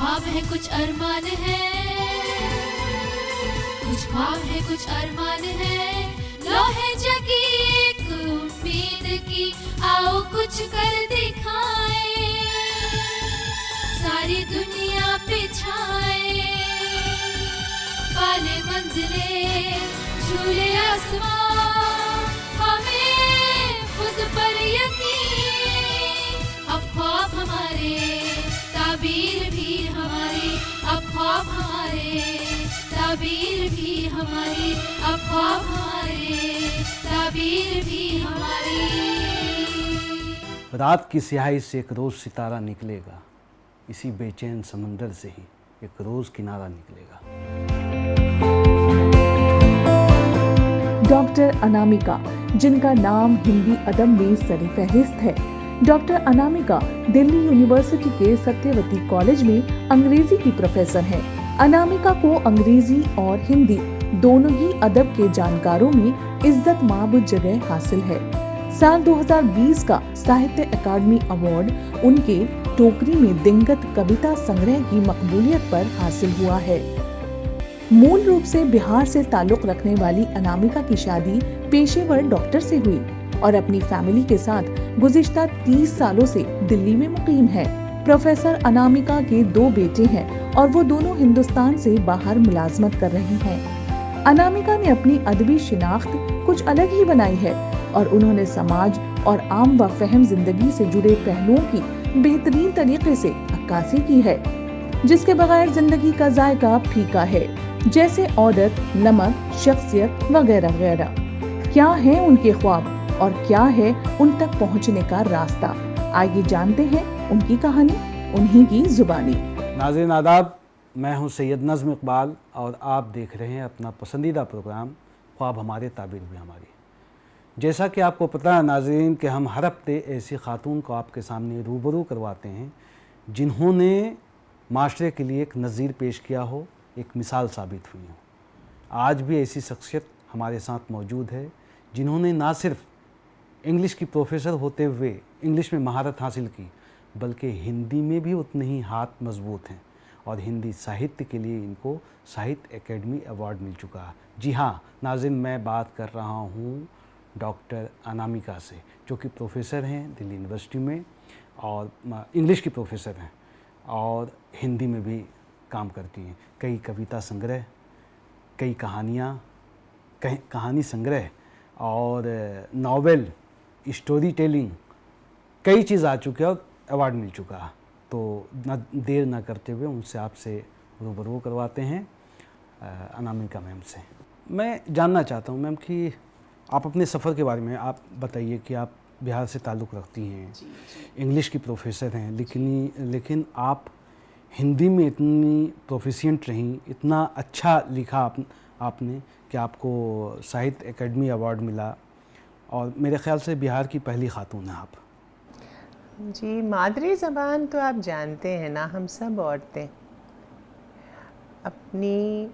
ख्वाब है कुछ अरमान है, कुछ ख्वाब है कुछ अरमान है, लो है जगी एक उम्मीद की, आओ कुछ कर दिखाए, सारी दुनिया पे छाए, पाले मंजिले झूले आसमां, हमें खुद पर यकीन, अब ख्वाब हमारे ताबीर भी हमारी, अब ख्वाब हमारे ताबीर भी हमारी, अब ख्वाब हमारे ताबीर भी हमारी। रात की स्याही से एक रोज़ सितारा निकलेगा, इसी बेचैन समंदर से ही एक रोज़ किनारा निकलेगा। डॉक्टर अनामिका, जिनका नाम हिंदी अदब में सरफहरिस्त है। डॉक्टर अनामिका दिल्ली यूनिवर्सिटी के सत्यवती कॉलेज में अंग्रेजी की प्रोफेसर हैं। अनामिका को अंग्रेजी और हिंदी दोनों ही अदब के जानकारों में इज्जत माब जगह हासिल है। साल 2020 का साहित्य अकादमी अवार्ड उनके टोकरी में दिंगत कविता संग्रह की मकबूलियत पर हासिल हुआ है। मूल रूप से बिहार से ताल्लुक रखने वाली अनामिका की शादी पेशेवर डॉक्टर से हुई और अपनी फैमिली के साथ गुज़िश्ता 30 सालों से दिल्ली में मुकीम है। प्रोफेसर अनामिका के 2 बेटे हैं और वो दोनों हिंदुस्तान से बाहर मुलाजमत कर रही हैं। अनामिका ने अपनी अदबी शिनाख्त कुछ अलग ही बनाई है और उन्होंने समाज और आम व फहम जिंदगी से जुड़े पहलुओं की बेहतरीन तरीके से अक्कासी की है, जिसके बगैर जिंदगी का जायका फीका है, जैसे औरत, नमक, शख्सियत वगैरह वगैरह। क्या है उनके ख्वाब और क्या है उन तक पहुंचने का रास्ता? आइए जानते हैं उनकी कहानी उन्हीं की जुबानी। नाज़रीन आदाब, मैं हूं सैयद नज़्म इकबाल और आप देख रहे हैं अपना पसंदीदा प्रोग्राम ख्वाब हमारे ताबीर भी हमारी। जैसा कि आपको पता है नाज़रीन कि हम हर हफ्ते ऐसी खातून को आपके सामने रूबरू करवाते हैं जिन्होंने माशरे के लिए एक नज़ीर पेश किया हो, एक मिसाल साबित हुई हो। आज भी ऐसी शख्सियत हमारे साथ मौजूद है जिन्होंने ना सिर्फ इंग्लिश की प्रोफेसर होते हुए इंग्लिश में महारत हासिल की, बल्कि हिंदी में भी उतने ही हाथ मजबूत हैं और हिंदी साहित्य के लिए इनको साहित्य अकेडमी अवार्ड मिल चुका है। जी हाँ नाज़रीन, मैं बात कर रहा हूँ डॉक्टर अनामिका से, जो कि प्रोफेसर हैं दिल्ली यूनिवर्सिटी में और इंग्लिश की प्रोफेसर हैं और हिंदी में भी काम करती हैं। कई कविता संग्रह, कई कहानियाँ, कहानी संग्रह और नावल, स्टोरी टेलिंग, कई चीज़ आ चुके हैं और अवार्ड मिल चुका है। तो न देर ना करते हुए उनसे आपसे रूबरू करवाते हैं अनामिका मैम से। मैं जानना चाहता हूँ मैम कि आप अपने सफ़र के बारे में आप बताइए कि आप बिहार से ताल्लुक़ रखती हैं, इंग्लिश की प्रोफेसर हैं, लेकिन आप हिंदी में इतनी प्रोफिशिएंट रहीं, इतना अच्छा लिखा आपने कि आपको साहित्य अकेडमी अवार्ड मिला और मेरे ख़्याल से बिहार की पहली खातून हैं आप। जी, मादरी ज़बान तो आप जानते हैं ना, हम सब औरतें अपनी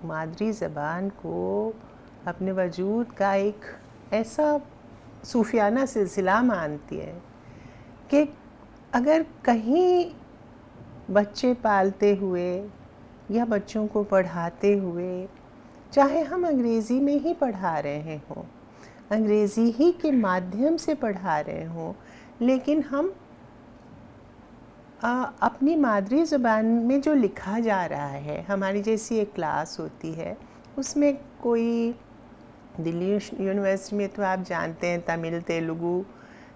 मादरी ज़बान को अपने वजूद का एक ऐसा सूफियाना सिलसिला मानती है कि अगर कहीं बच्चे पालते हुए या बच्चों को पढ़ाते हुए, चाहे हम अंग्रेज़ी में ही पढ़ा रहे हों, अंग्रेज़ी ही के माध्यम से पढ़ा रहे हों, लेकिन हम अपनी मादरी ज़बान में जो लिखा जा रहा है, हमारी जैसी एक क्लास होती है उसमें कोई दिल्ली यूनिवर्सिटी में तो आप जानते हैं तमिल, तेलुगु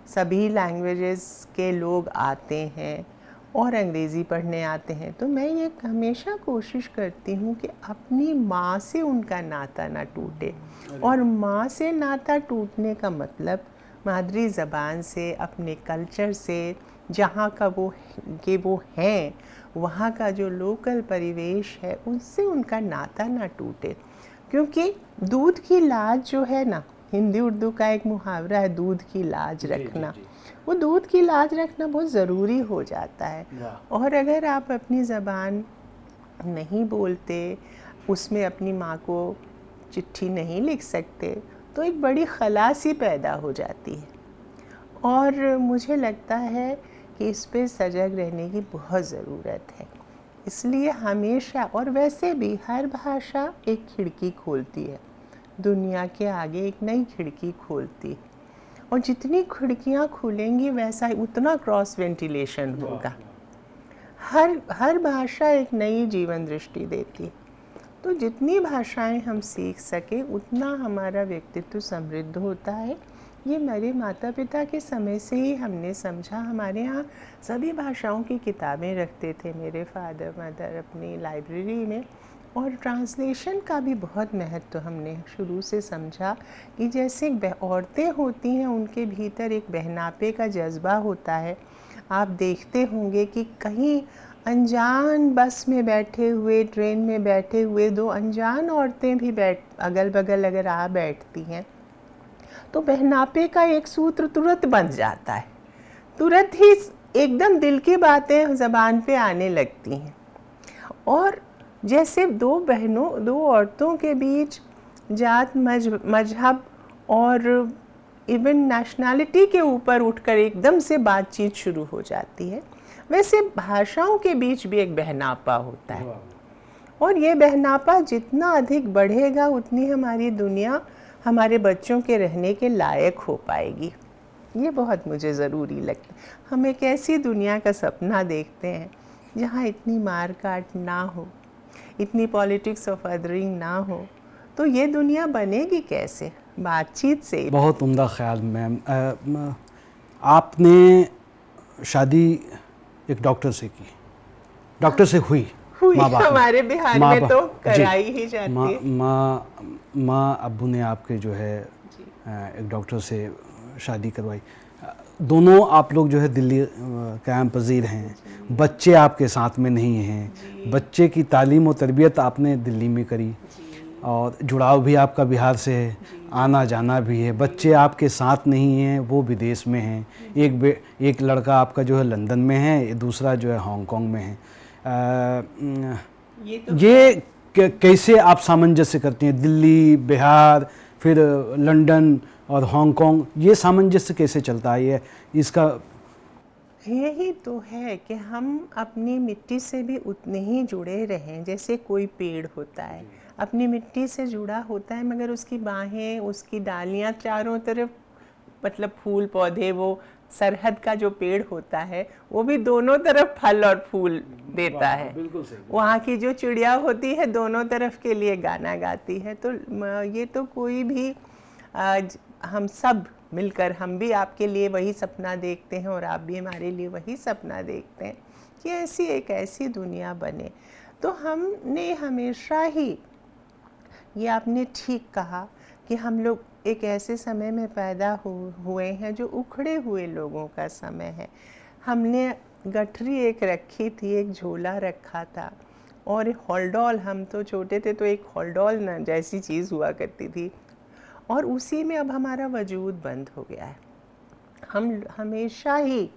सभी लैंग्वेजेस के लोग आते हैं और अंग्रेज़ी पढ़ने आते हैं। तो मैं ये हमेशा कोशिश करती हूँ कि अपनी माँ से उनका नाता ना टूटे, और माँ से नाता टूटने का मतलब मादरी ज़बान से, अपने कल्चर से, जहाँ का वो हैं, वहाँ का जो लोकल परिवेश है उससे उनका नाता ना टूटे। क्योंकि दूध की लाज जो है ना, हिंदी उर्दू का एक मुहावरा है, दूध की लाज रखना। वो दूध की लाज रखना बहुत ज़रूरी हो जाता है। और अगर आप अपनी ज़बान नहीं बोलते, उसमें अपनी माँ को चिट्ठी नहीं लिख सकते, तो एक बड़ी खलासी पैदा हो जाती है। और मुझे लगता है कि इस पे सजग रहने की बहुत ज़रूरत है। इसलिए हमेशा, और वैसे भी हर भाषा एक खिड़की खोलती है, दुनिया के आगे एक नई खिड़की खोलती है, और जितनी खिड़कियाँ खुलेंगी वैसा उतना क्रॉस वेंटिलेशन होगा। हर भाषा एक नई जीवन दृष्टि देती है। तो जितनी भाषाएं हम सीख सके उतना हमारा व्यक्तित्व समृद्ध होता है। ये मेरे माता पिता के समय से ही हमने समझा। हमारे यहाँ सभी भाषाओं की किताबें रखते थे मेरे फादर मदर अपनी लाइब्रेरी में, और ट्रांसलेशन का भी बहुत महत्व हमने शुरू से समझा कि जैसे औरतें होती हैं उनके भीतर एक बहनापे का जज्बा होता है। आप देखते होंगे कि कहीं अनजान बस में बैठे हुए, ट्रेन में बैठे हुए दो अनजान औरतें भी अगल बगल अगर आ बैठती हैं तो बहनापे का एक सूत्र तुरंत बन जाता है, तुरंत ही एकदम दिल की बातें ज़बान पे आने लगती हैं। और जैसे दो औरतों के बीच जात मजहब और इवन नेशनैलिटी के ऊपर उठकर एकदम से बातचीत शुरू हो जाती है, वैसे भाषाओं के बीच भी एक बहनापा होता है। और ये बहनापा जितना अधिक बढ़ेगा उतनी हमारी दुनिया हमारे बच्चों के रहने के लायक हो पाएगी। ये बहुत मुझे ज़रूरी लगता है। हम एक ऐसी दुनिया का सपना देखते हैं जहाँ इतनी मार काट ना हो, इतनी पॉलिटिक्स ऑफ अदरिंग ना हो, तो ये दुनिया बनेगी कैसे? बातचीत से। बहुत उम्दा ख्याल मैम। आपने शादी एक डॉक्टर से की, डॉक्टर से हुई हमारे बिहार में तो कराई ही जाती है। माँ अब्बू ने आपके जो है एक डॉक्टर से शादी करवाई। दोनों आप लोग जो है दिल्ली क़याम पज़ीर हैं, बच्चे आपके साथ में नहीं हैं, बच्चे की तालीम और तरबियत आपने दिल्ली में करी और जुड़ाव भी आपका बिहार से है, आना जाना भी है, बच्चे आपके साथ नहीं हैं, वो विदेश में हैं, एक लड़का आपका जो है लंदन में है, दूसरा जो है हांगकांग में है। ये कैसे आप सामंजस्य करती हैं? दिल्ली, बिहार, फिर लंदन और हांगकांग, ये सामंजस्य कैसे चलता है? ये इसका यही तो है कि हम अपनी मिट्टी से भी उतने ही जुड़े रहें जैसे कोई पेड़ होता है, अपनी मिट्टी से जुड़ा होता है, मगर उसकी बाहें, उसकी डालियाँ चारों तरफ, मतलब फूल पौधे, वो सरहद का जो पेड़ होता है वो भी दोनों तरफ फल और फूल देता है। बिल्कुल सही। वहाँ की जो चिड़िया होती है दोनों तरफ के लिए गाना गाती है। तो ये तो कोई भी हम सब मिलकर, हम भी आपके लिए वही सपना देखते हैं और आप भी हमारे लिए वही सपना देखते हैं कि ऐसी एक ऐसी दुनिया बने। तो हमने हमेशा ही, ये आपने ठीक कहा कि हम लोग एक ऐसे समय में पैदा हुए हैं जो उखड़े हुए लोगों का समय है। हमने गठरी एक रखी थी, एक झोला रखा था, और हॉलडॉल, हम तो छोटे थे तो एक हॉलडॉल न जैसी चीज़ हुआ करती थी, और उसी में अब हमारा वजूद बंद हो गया है। हम हमेशा ही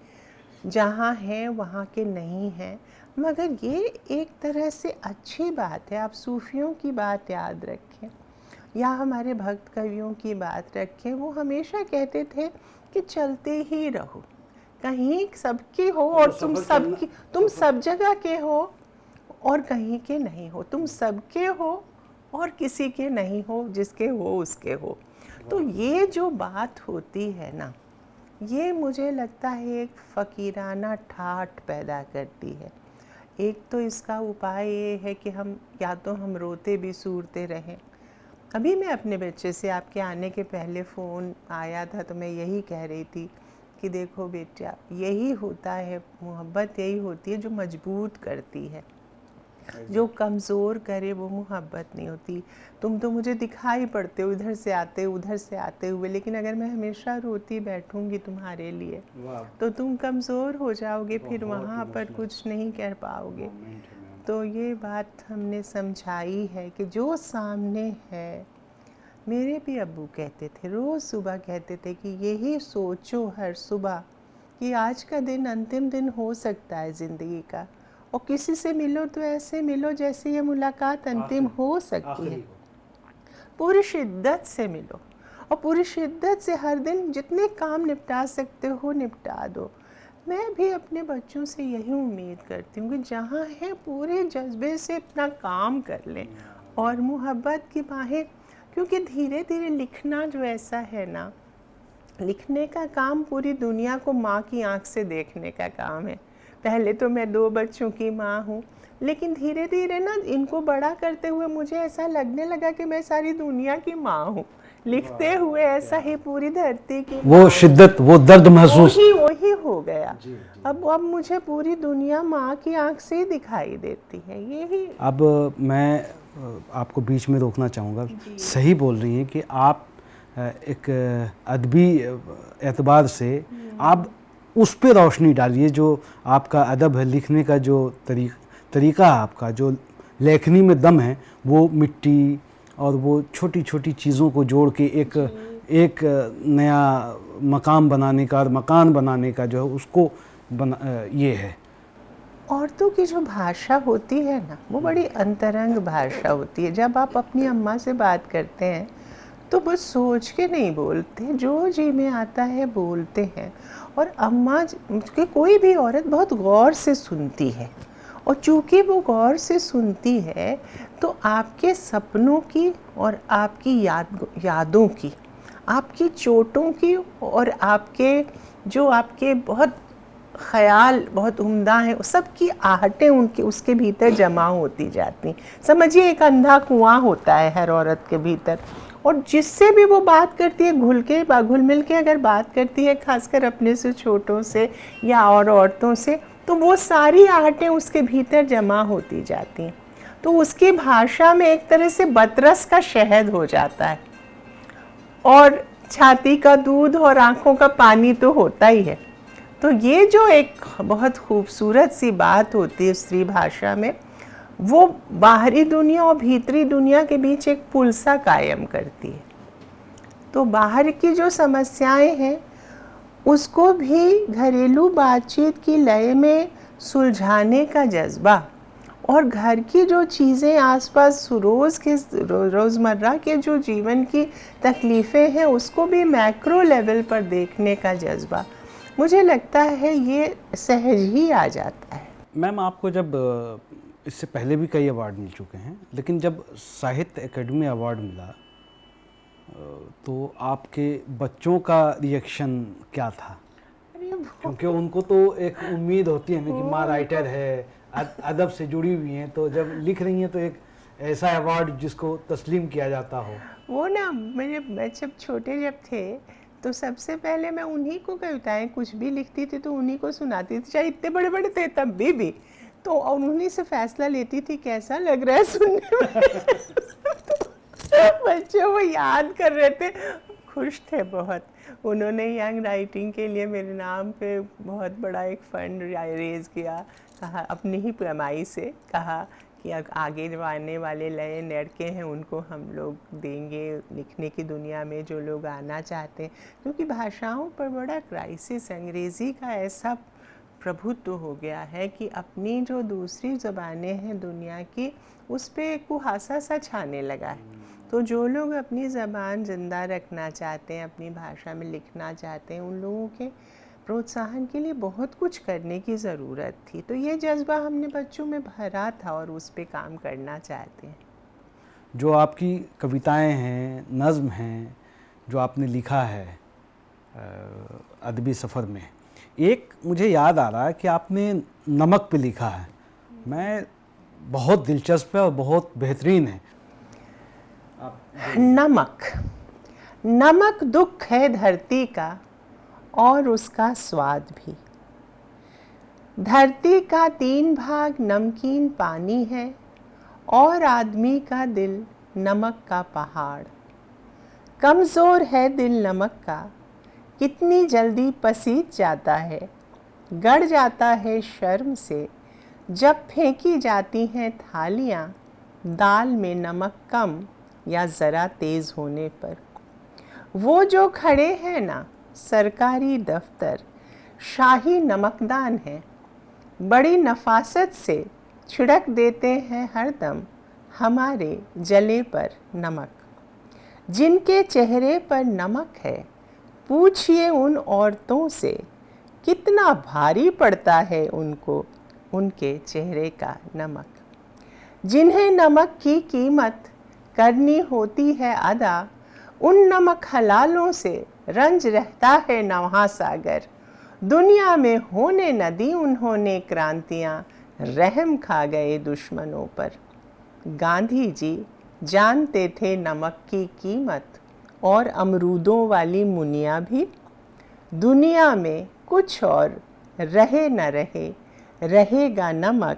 जहाँ हैं वहाँ के नहीं हैं, मगर ये एक तरह से अच्छी बात है। आप सूफियों की बात याद रखें या हमारे भक्त कवियों की बात रखें, वो हमेशा कहते थे कि चलते ही रहो, कहीं सबकी हो और तुम सब जगह के हो और कहीं के नहीं हो, तुम सबके हो और किसी के नहीं हो, जिसके हो उसके हो। तो ये जो बात होती है ना, ये मुझे लगता है एक फ़कीराना ठाठ पैदा करती है। एक तो इसका उपाय ये है कि हम या तो हम रोते भी सूरते रहें। अभी मैं अपने बच्चे से, आपके आने के पहले फ़ोन आया था तो मैं यही कह रही थी कि देखो बेटा, यही होता है, मोहब्बत यही होती है जो मजबूत करती है, जो कमज़ोर करे वो मोहब्बत नहीं होती। तुम तो मुझे दिखाई पड़ते हो इधर से आते हुए, लेकिन अगर मैं हमेशा रोती बैठूंगी तुम्हारे लिए तो तुम कमज़ोर हो जाओगे, फिर वहाँ पर कुछ नहीं कर पाओगे। तो ये बात हमने समझाई है कि जो सामने है, मेरे भी अब्बू कहते थे, रोज़ सुबह कहते थे कि यही सोचो हर सुबह कि आज का दिन अंतिम दिन हो सकता है ज़िंदगी का, और किसी से मिलो तो ऐसे मिलो जैसे ये मुलाकात अंतिम हो सकती है। पूरी शिद्दत से मिलो और पूरी शिद्दत से हर दिन जितने काम निपटा सकते हो निपटा दो, मैं भी अपने बच्चों से यही उम्मीद करती हूँ कि जहाँ है पूरे जज्बे से अपना काम कर लें और मोहब्बत की बाहें, क्योंकि धीरे धीरे लिखना जो ऐसा है ना, लिखने का काम पूरी दुनिया को माँ की आंख से देखने का काम है। पहले तो मैं 2 बच्चों की माँ हूँ, लेकिन धीरे धीरे ना इनको बड़ा करते हुए मुझे ऐसा लगने लगा कि मैं सारी दुनिया की माँ हूँ। लिखते हुए ऐसा ही पूरी धरती की वो शिद्दत, वो दर्द महसूस वही हो गया। अब मुझे पूरी दुनिया माँ की आंख से ही दिखाई देती है। यही अब मैं आपको बीच में रोकना चाहूँगा। सही बोल रही हैं कि आप एक अदबी एतबार से आप उस पे रोशनी डालिए जो आपका अदब है, लिखने का जो तरीका है आपका, जो लेखनी में दम है, वो मिट्टी और वो छोटी छोटी चीज़ों को जोड़ के एक नया मकान बनाने का जो है उसको ये है। औरतों की जो भाषा होती है ना, वो बड़ी अंतरंग भाषा होती है। जब आप अपनी अम्मा से बात करते हैं तो वो सोच के नहीं बोलते, जो जी में आता है बोलते हैं। और अम्मा के कोई भी औरत बहुत गौर से सुनती है, और चूँकि वो गौर से सुनती है तो आपके सपनों की और आपकी यादों की, आपकी चोटों की और आपके बहुत ख्याल बहुत उम्दा हैं, सबकी आहटें उसके भीतर जमा होती जाती। समझिए एक अंधा कुआं होता है हर औरत के भीतर, और जिससे भी वो बात करती है घुल मिल के अगर बात करती है, खासकर अपने से छोटों से या और औरतों से, तो वो सारी आहटें उसके भीतर जमा होती जाती हैं। तो उसकी भाषा में एक तरह से बतरस का शहद हो जाता है, और छाती का दूध और आँखों का पानी तो होता ही है। तो ये जो एक बहुत खूबसूरत सी बात होती है स्त्री भाषा में, वो बाहरी दुनिया और भीतरी दुनिया के बीच एक पुल सा कायम करती है। तो बाहर की जो समस्याएं हैं उसको भी घरेलू बातचीत की लय में सुलझाने का जज्बा, और घर की जो चीज़ें आसपास रोज़मर्रा के जो जीवन की तकलीफ़ें हैं उसको भी मैक्रो लेवल पर देखने का जज्बा, मुझे लगता है ये सहज ही आ जाता है। मैम, आपको जब इससे पहले भी कई अवार्ड मिल चुके हैं, लेकिन जब साहित्य अकेडमी अवार्ड मिला तो आपके बच्चों का रिएक्शन क्या था? क्योंकि उनको तो एक उम्मीद होती है ना कि माँ राइटर है, अदब से जुड़ी हुई हैं, तो जब लिख रही हैं तो एक ऐसा अवार्ड जिसको तस्लीम किया जाता हो। वो ना मैं जब छोटे थे तो सबसे पहले मैं उन्हीं को कविताएं कुछ भी लिखती थी तो उन्हीं को सुनाती थी, चाहे इतने बड़े बड़े थे तब भी। तो उन्हीं से फैसला लेती थी कैसा लग रहा है सुनने में। बच्चे वो याद कर रहे थे, खुश थे बहुत। उन्होंने यंग राइटिंग के लिए मेरे नाम पे बहुत बड़ा एक फंड रेज किया, कहा अपनी ही कमाई से, कहा कि आगे जो आने वाले नए लड़के हैं उनको हम लोग देंगे लिखने की दुनिया में, जो लोग आना चाहते हैं। क्योंकि भाषाओं पर बड़ा क्राइसिस, अंग्रेज़ी का ऐसा प्रभुत्व हो गया है कि अपनी जो दूसरी ज़बानें हैं दुनिया की, उस पर कुहासा सा छाने लगा है। तो जो लोग अपनी ज़बान ज़िंदा रखना चाहते हैं, अपनी भाषा में लिखना चाहते हैं, उन लोगों के प्रोत्साहन के लिए बहुत कुछ करने की ज़रूरत थी। तो ये जज्बा हमने बच्चों में भरा था और उस पे काम करना चाहते हैं। जो आपकी कविताएं हैं, नज़्म हैं, जो आपने लिखा है अदबी सफ़र में, एक मुझे याद आ रहा है कि आपने नमक पे लिखा है। मैं बहुत दिलचस्प है और बहुत बेहतरीन है। नमक दुख है धरती का और उसका स्वाद भी। धरती का 3 भाग नमकीन पानी है और आदमी का दिल नमक का पहाड़। कमज़ोर है दिल नमक का, कितनी जल्दी पसीज जाता है, गड़ जाता है शर्म से जब फेंकी जाती हैं थालियाँ दाल में नमक कम या ज़रा तेज़ होने पर। वो जो खड़े हैं ना सरकारी दफ्तर, शाही नमकदान है, बड़ी नफासत से छिड़क देते हैं हरदम हमारे जले पर नमक। जिनके चेहरे पर नमक है, पूछिए उन औरतों से कितना भारी पड़ता है उनको उनके चेहरे का नमक। जिन्हें नमक की कीमत करनी होती है अदा, उन नमक हलालों से रंज रहता है नवा सागर। दुनिया में होने न दी उन्होंने क्रांतियाँ, रहम खा गए दुश्मनों पर। गांधी जी जानते थे नमक की कीमत और अमरूदों वाली मुनिया भी। दुनिया में कुछ और रहे न रहे, रहेगा नमक,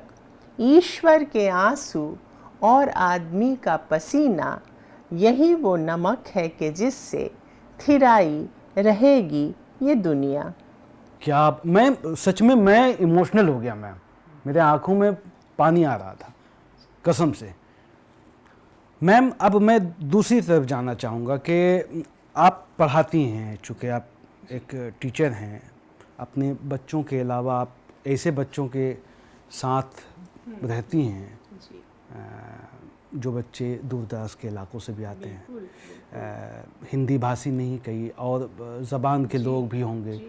ईश्वर के आंसू और आदमी का पसीना। यही वो नमक है कि जिससे थिराई रहेगी ये दुनिया। क्या मैं सच में मैं इमोशनल हो गया मैम, मेरे आंखों में पानी आ रहा था कसम से। मैम अब मैं दूसरी तरफ जाना चाहूँगा कि आप पढ़ाती हैं, चूँकि आप एक टीचर हैं, अपने बच्चों के अलावा आप ऐसे बच्चों के साथ रहती हैं जो बच्चे दूर दराज के इलाकों से भी आते हैं, हिंदी भाषी नहीं कई और ज़बान के लोग भी होंगे।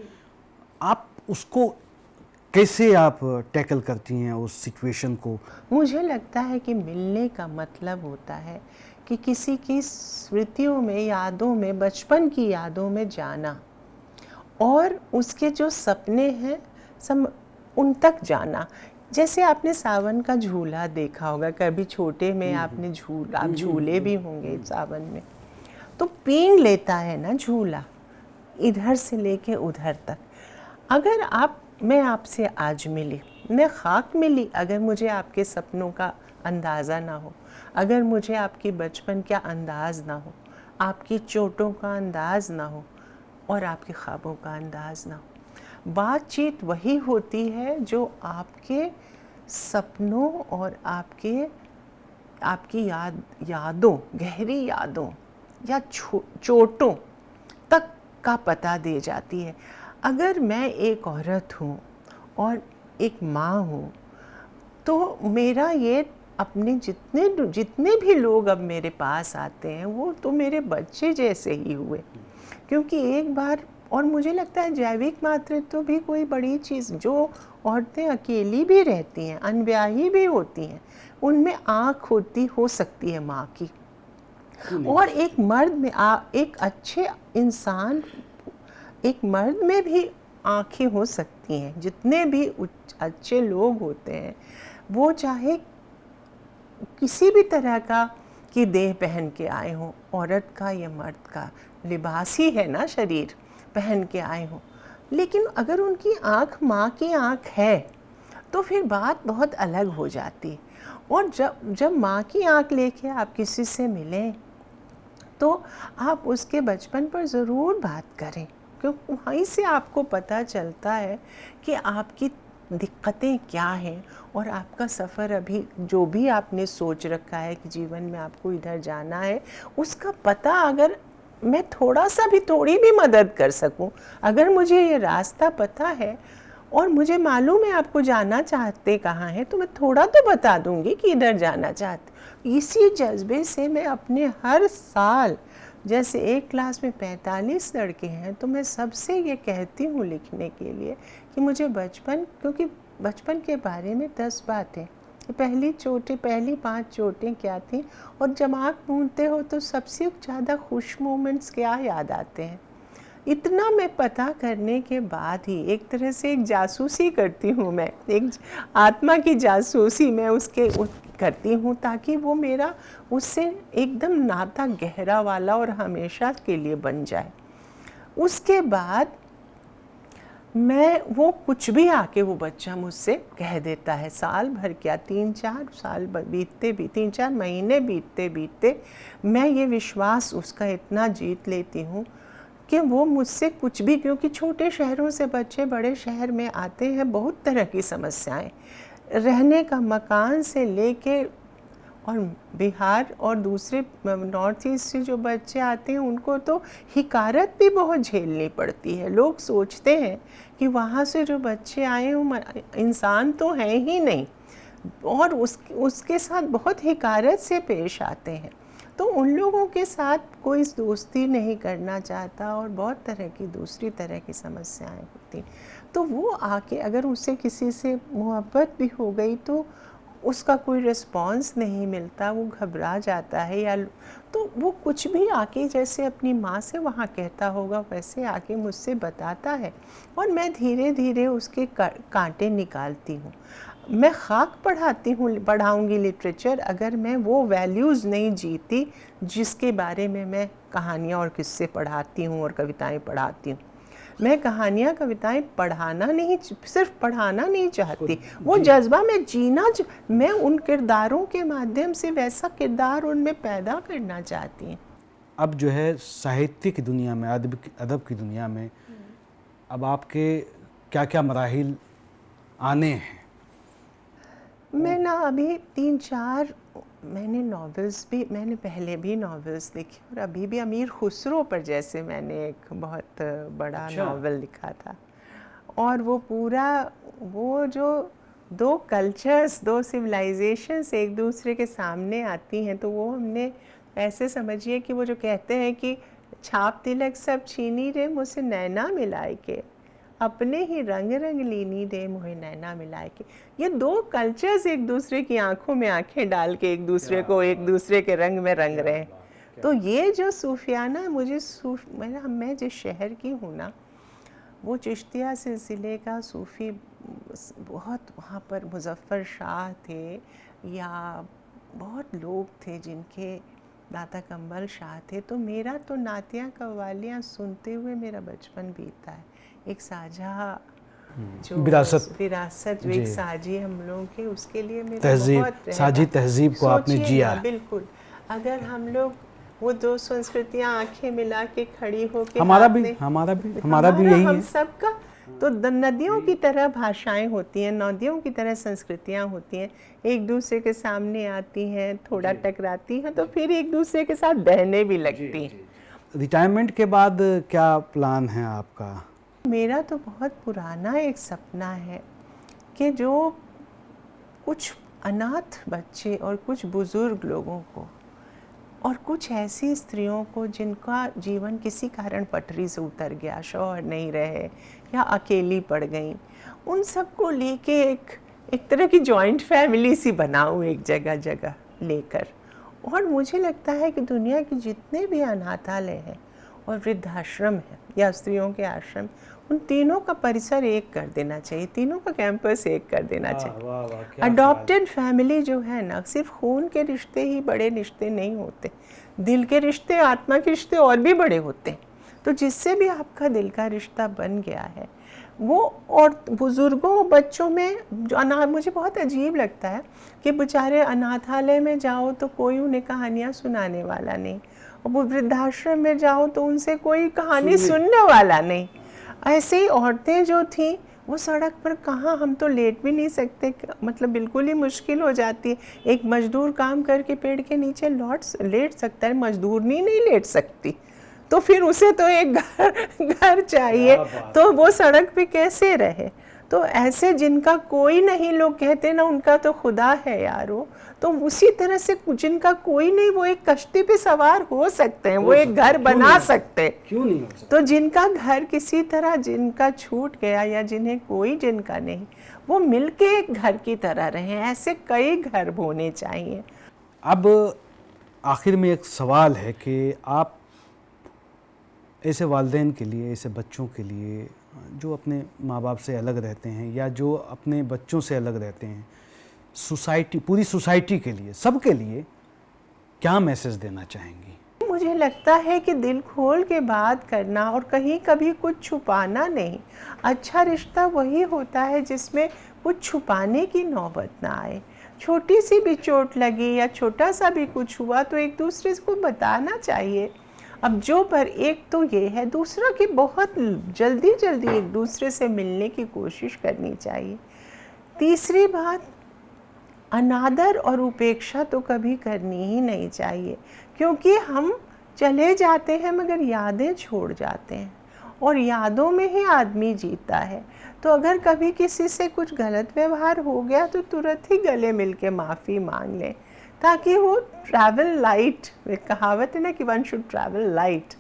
आप उसको कैसे आप टैकल करती हैं उस सिचुएशन को? मुझे लगता है कि मिलने का मतलब होता है कि किसी की स्मृतियों में, यादों में, बचपन की यादों में जाना और उसके जो सपने हैं उन तक जाना। जैसे आपने सावन का झूला देखा होगा, कभी छोटे में आपने आप झूले भी होंगे सावन में, तो पींग लेता है ना झूला इधर से लेके उधर तक। अगर मैं आपसे आज मिली, मैं खाक मिली, अगर मुझे आपके सपनों का अंदाज़ा ना हो, अगर मुझे आपकी बचपन का अंदाज़ ना हो, आपकी चोटों का अंदाज़ ना हो और आपके ख्वाबों का अंदाज़ ना हो। बातचीत वही होती है जो आपके सपनों और आपकी यादों, गहरी यादों या चोटों तक का पता दे जाती है। अगर मैं एक औरत हूँ और एक माँ हूँ, तो मेरा ये अपने जितने भी लोग अब मेरे पास आते हैं वो तो मेरे बच्चे जैसे ही हुए, क्योंकि एक बार, और मुझे लगता है जैविक मातृत्व भी कोई बड़ी चीज़, जो औरतें अकेली भी रहती हैं, अनब्याही भी होती हैं, उनमें आँख हो सकती है माँ की, और एक मर्द में एक अच्छे इंसान, एक मर्द में भी आँखें हो सकती हैं। जितने भी अच्छे लोग होते हैं वो चाहे किसी भी तरह की देह पहन के आए हों, औरत का या मर्द का लिबास ही है ना, शरीर पहन के आए हों, लेकिन अगर उनकी आँख माँ की आँख है तो फिर बात बहुत अलग हो जाती है। और जब माँ की आँख लेके आप किसी से मिलें तो आप उसके बचपन पर ज़रूर बात करें, क्योंकि वहीं से आपको पता चलता है कि आपकी दिक्कतें क्या हैं और आपका सफ़र अभी जो भी आपने सोच रखा है कि जीवन में आपको इधर जाना है, उसका पता अगर मैं थोड़ी भी मदद कर सकूं, अगर मुझे ये रास्ता पता है और मुझे मालूम है आपको जाना चाहते कहाँ हैं, तो मैं थोड़ा तो बता दूंगी कि इधर जाना चाहते। इसी जज्बे से मैं अपने हर साल, जैसे एक क्लास में 45 लड़के हैं, तो मैं सबसे ये कहती हूँ लिखने के लिए कि मुझे क्योंकि बचपन के बारे में 10 बातें, पहली 5 चोटें क्या थी, और जब आँख मूंदते हो तो सबसे ज़्यादा खुश मोमेंट्स क्या याद आते हैं। इतना मैं पता करने के बाद ही एक तरह से एक जासूसी करती हूँ, मैं एक आत्मा की जासूसी मैं उसके करती हूँ, ताकि वो मेरा उससे एकदम नाता गहरा वाला और हमेशा के लिए बन जाए। उसके बाद वो कुछ भी आके वो बच्चा मुझसे कह देता है, साल भर क्या 3-4 साल बीतते 3-4 महीने बीतते मैं ये विश्वास उसका इतना जीत लेती हूँ कि वो मुझसे कुछ भी, क्योंकि छोटे शहरों से बच्चे बड़े शहर में आते हैं, बहुत तरह की समस्याएं, रहने का मकान से लेके, और बिहार और दूसरे नॉर्थ ईस्ट से जो बच्चे आते हैं उनको तो हिकारत भी बहुत झेलनी पड़ती है। लोग सोचते हैं कि वहाँ से जो बच्चे आए वो इंसान तो हैं ही नहीं, और उसके साथ बहुत हिकारत से पेश आते हैं। तो उन लोगों के साथ कोई दोस्ती नहीं करना चाहता और बहुत तरह की दूसरी तरह की समस्याएं होती। तो वो आके अगर उसे किसी से मोहब्बत भी हो गई तो उसका कोई रिस्पॉन्स नहीं मिलता, वो घबरा जाता है, या तो वो कुछ भी आके जैसे अपनी माँ से वहाँ कहता होगा वैसे आके मुझसे बताता है और मैं धीरे धीरे उसके कांटे निकालती हूँ। मैं खाक पढ़ाऊँगी लिटरेचर अगर मैं वो वैल्यूज़ नहीं जीती जिसके बारे में मैं कहानियाँ और किस्से पढ़ाती हूँ और कविताएं पढ़ाती हूँ। मैं कहानियाँ कविताएं सिर्फ पढ़ाना नहीं चाहती, वो जज्बा में जीना, मैं उन किरदारों के माध्यम से वैसा किरदार उनमें पैदा करना चाहती हूँ। अब जो है साहित्य की दुनिया में, अदब की दुनिया में अब आपके क्या क्या मराहिल आने हैं? मैं ना अभी 3-4 मैंने पहले भी नॉवेल्स लिखी और अभी भी अमीर खुसरो पर जैसे मैंने एक बहुत बड़ा नॉवेल लिखा था। और वो पूरा वो जो 2 कल्चर्स, 2 सिविलाइजेशंस एक दूसरे के सामने आती हैं, तो वो हमने ऐसे समझिए कि वो जो कहते हैं कि छाप तिलक सब छीनी रे मुझसे नैना मिलाए के, अपने ही रंग रंग लीनी दे मुझे नैना मिलाए के। ये 2 कल्चर्स एक दूसरे की आंखों में आंखें डाल के एक दूसरे को एक दूसरे के रंग में रंग रहे हैं। तो ये जो सूफियाना मैं जिस शहर की हूँ ना, वो चिश्तिया सिलसिले का सूफ़ी बहुत, वहाँ पर मुज़फ़्फ़र शाह थे या बहुत लोग थे जिनके, दाता कम्बल शाह थे। तो मेरा तो नातियाँ कव्वालियाँ सुनते हुए मेरा बचपन बीता है। एक साझा जो विरासत एक साझी हम लोगों के, उसके लिए मेरा बहुत साझी तहजीब को आपने जिया है। बिल्कुल, अगर हम लोग वो 2 संस्कृतियाँ आंखें मिला के खड़ी होके, हमारा भी यही है, हम सबका तो नदियों की तरह भाषाएं होती हैं, नदियों की तरह संस्कृतियाँ होती हैं, एक दूसरे के सामने आती हैं, थोड़ा टकराती हैं, तो फिर एक दूसरे के साथ बहने भी लगती हैं। रिटायरमेंट के बाद क्या प्लान है आपका? मेरा तो बहुत पुराना एक सपना है कि जो कुछ अनाथ बच्चे और कुछ बुज़ुर्ग लोगों को और कुछ ऐसी स्त्रियों को जिनका जीवन किसी कारण पटरी से उतर गया, शौहर नहीं रहे या अकेली पड़ गई, उन सबको लेके एक तरह की जॉइंट फैमिली सी बनाऊँ एक जगह जगह लेकर। और मुझे लगता है कि दुनिया के जितने भी अनाथालय हैं और वृद्धाश्रम है या स्त्रियों के आश्रम, उन तीनों का परिसर एक कर देना चाहिए, तीनों का कैंपस एक कर देना चाहिए। अडॉप्टेड फैमिली जो है ना, सिर्फ खून के रिश्ते ही बड़े रिश्ते नहीं होते, दिल के रिश्ते, आत्मा के रिश्ते और भी बड़े होते हैं। तो जिससे भी आपका दिल का रिश्ता बन गया है वो, और बुज़ुर्गों बच्चों में जो मुझे बहुत अजीब लगता है कि बेचारे अनाथालय में जाओ तो कोई उन्हें कहानियाँ सुनाने वाला नहीं, और वो वृद्धाश्रम में जाओ तो उनसे कोई कहानी सुनने वाला नहीं। ऐसे ही औरतें जो थीं वो सड़क पर कहाँ, हम तो लेट भी नहीं सकते, मतलब बिल्कुल ही मुश्किल हो जाती है। एक मजदूर काम करके पेड़ के नीचे लेट सकता है, मजदूरनी नहीं लेट सकती, तो फिर उसे तो एक घर चाहिए, तो वो सड़क पे कैसे रहे। तो ऐसे जिनका कोई नहीं, लोग कहते ना उनका तो खुदा है यार वो, तो उसी तरह से जिनका कोई नहीं वो एक कश्ती पे सवार हो सकते हैं, वो एक घर बना सकते हैं, क्यों नहीं हो सकते? तो जिनका घर किसी तरह जिनका छूट गया या जिन्हें कोई जिनका नहीं, वो मिलके एक घर की तरह रहें, ऐसे कई घर होने चाहिए। अब आखिर में एक सवाल है कि आप ऐसे वालिदैन के लिए, ऐसे बच्चों के लिए जो अपने माँ बाप से अलग रहते हैं या जो अपने बच्चों से अलग रहते हैं, सोसाइटी, पूरी सोसाइटी के लिए, सबके लिए क्या मैसेज देना चाहेंगी? मुझे लगता है कि दिल खोल के बात करना और कहीं कभी कुछ छुपाना नहीं। अच्छा रिश्ता वही होता है जिसमें कुछ छुपाने की नौबत ना आए। छोटी सी भी चोट लगी या छोटा सा भी कुछ हुआ तो एक दूसरे को बताना चाहिए। अब जो पर एक तो ये है, दूसरा कि बहुत जल्दी एक दूसरे से मिलने की कोशिश करनी चाहिए। तीसरी बात, अनादर और उपेक्षा तो कभी करनी ही नहीं चाहिए, क्योंकि हम चले जाते हैं मगर यादें छोड़ जाते हैं और यादों में ही आदमी जीता है। तो अगर कभी किसी से कुछ गलत व्यवहार हो गया तो तुरंत ही गले मिल के माफ़ी मांग लें, ताकि वो ट्रैवल लाइट, कहावत है ना कि वन शुड ट्रैवल लाइट,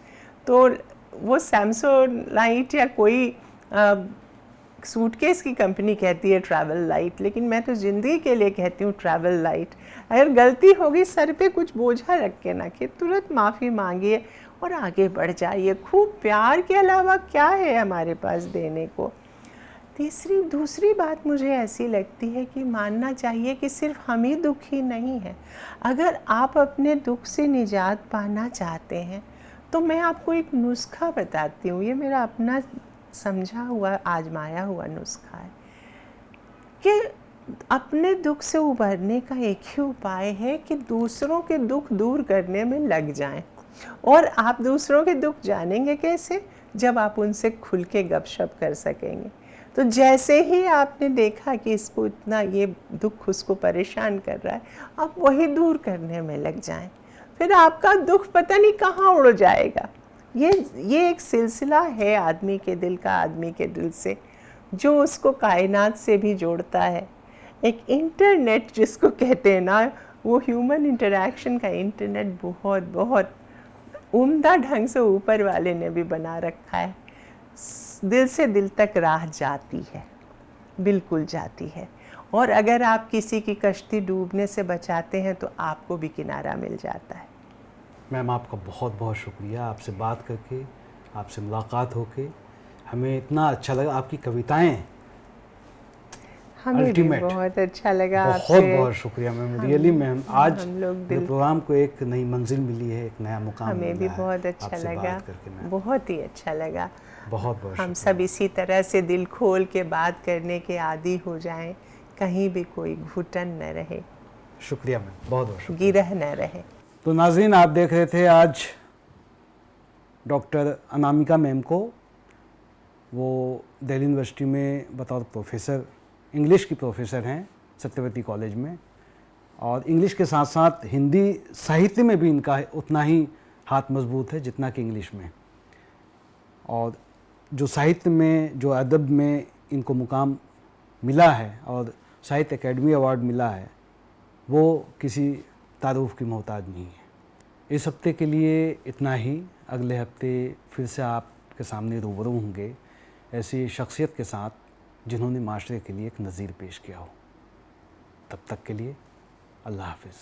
तो वो सैमसोनाइट या कोई सूटकेस की कंपनी कहती है ट्रैवल लाइट, लेकिन मैं तो ज़िंदगी के लिए कहती हूँ ट्रैवल लाइट। अगर गलती होगी सर पे कुछ बोझा रख के ना कि तुरंत माफ़ी मांगिए और आगे बढ़ जाइए। खूब प्यार के अलावा क्या है हमारे पास देने को। दूसरी बात मुझे ऐसी लगती है कि मानना चाहिए कि सिर्फ हम ही दुखी नहीं हैं। अगर आप अपने दुख से निजात पाना चाहते हैं तो मैं आपको एक नुस्खा बताती हूँ। ये मेरा अपना समझा हुआ, आजमाया हुआ नुस्खा है कि अपने दुख से उबरने का एक ही उपाय है कि दूसरों के दुख दूर करने में लग जाएं। और आप दूसरों के दुख जानेंगे कैसे? जब आप उनसे खुल के गपशप कर सकेंगे। तो जैसे ही आपने देखा कि इसको इतना ये दुख उसको परेशान कर रहा है, आप वही दूर करने में लग जाएं, फिर आपका दुख पता नहीं कहाँ उड़ जाएगा। ये एक सिलसिला है आदमी के दिल का, आदमी के दिल से, जो उसको कायनात से भी जोड़ता है। एक इंटरनेट जिसको कहते हैं ना, वो ह्यूमन इंटरैक्शन का इंटरनेट बहुत बहुत उम्दा ढंग से ऊपर वाले ने भी बना रखा है। दिल से दिल तक राह जाती है, बिल्कुल जाती है। और अगर आप किसी की कश्ती डूबने से बचाते हैं तो आपको भी किनारा मिल जाता है। मैम आपका बहुत बहुत शुक्रिया, आपसे बात करके, आपसे मुलाकात होके हमें इतना अच्छा लगा। आपकी कविताएं हमें भी अल्टीमेट, बहुत अच्छा लगा। बहुत आपसे बहुत शुक्रिया मैम, रियली मैम। आज हम लोग दिल, प्रोग्राम को एक नई मंजिल मिली है, एक नया मुकाम हमें भी मिला है। बहुत अच्छा आपसे लगा, बात करके मैम बहुत ही अच्छा लगा। बहुत बहुत हम शुक्रिया। सब इसी तरह से दिल खोल के बात करने के आदी हो जाएं, कहीं भी कोई घुटन न रहे, शुक्रिया मैम, बहुत बहुत शुक्रिया। गिरह न रहे। तो नाज़रीन, आप देख रहे थे आज डॉक्टर अनामिका मैम को। वो दिल्ली यूनिवर्सिटी में बतौर प्रोफेसर, इंग्लिश की प्रोफेसर हैं सत्यवती कॉलेज में, और इंग्लिश के साथ साथ हिंदी साहित्य में भी इनका उतना ही हाथ मजबूत है जितना कि इंग्लिश में। और जो साहित्य में, जो अदब में इनको मुकाम मिला है और साहित्य अकेडमी अवार्ड मिला है, वो किसी तारुफ की मोहताज नहीं है। इस हफ्ते के लिए इतना ही। अगले हफ्ते फिर से आपके सामने रूबरू होंगे ऐसी शख्सियत के साथ जिन्होंने माशरे के लिए एक नज़ीर पेश किया हो। तब तक के लिए अल्लाह हाफ़िज़।